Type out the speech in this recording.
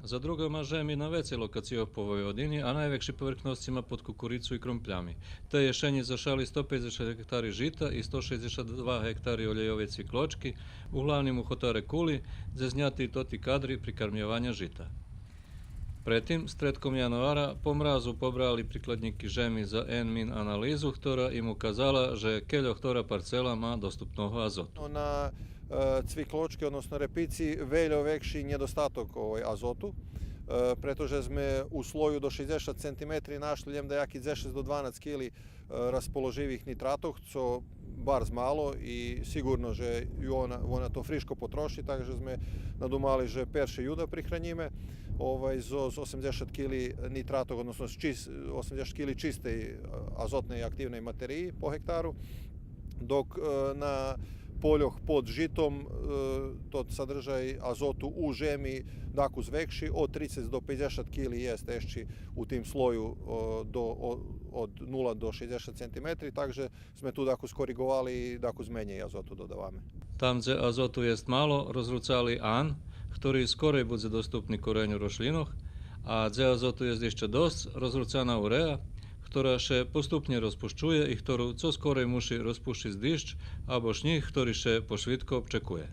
Za drugama žemi na vecej lokacjach po Vojvodini, a najväkší povrchnostima pod kukuricu i krompljami. Te ješenje zašali 150 hektari žita i 162 hektari olejove cvikločki, uglavnim u hotare kuli, zeznjati i toti kadri prikarmjevanja žita. Pretim, stretkom januara, po mrazu pobrali prikladniki žemi za N-min analizu, ktora im ukazala, že keľo htora parcela má dostupného azotu. Na cvikločki, odnosno repici, veľo väčší nedostatok azotu, pretože sme u sloju do 60 cm našli ljemdajaki 10 do 12 kg razpoloživih nitratov, co bar zmalo i sigurno, že ona to friško potroši, takže sme nadumali, že perše ju da prihranjime z 80 kg nitratov, odnosno 80 kg čistej azotnej aktivnej materiji po hektaru, dok na poljoh pod žitom to sadržaj azotu u žemi dakus vekši od 30 do 50 kg jest ešći u tim sloju od 0 do 60 cm, takže sme tu dakus korigovali i dakus menje azotu dodavame. Tam, gdje azotu jest malo, rozrucali an, ktorý skorej bude dostupný koreňu rošlinoch, a gdje azotu jest ešte dosť, rozrucana urea, ktorá še postupne rozpuščuje i ktorú co skorej muši rozpušiť zdišť, abo šnih, ktorý še pošvitko občekuje.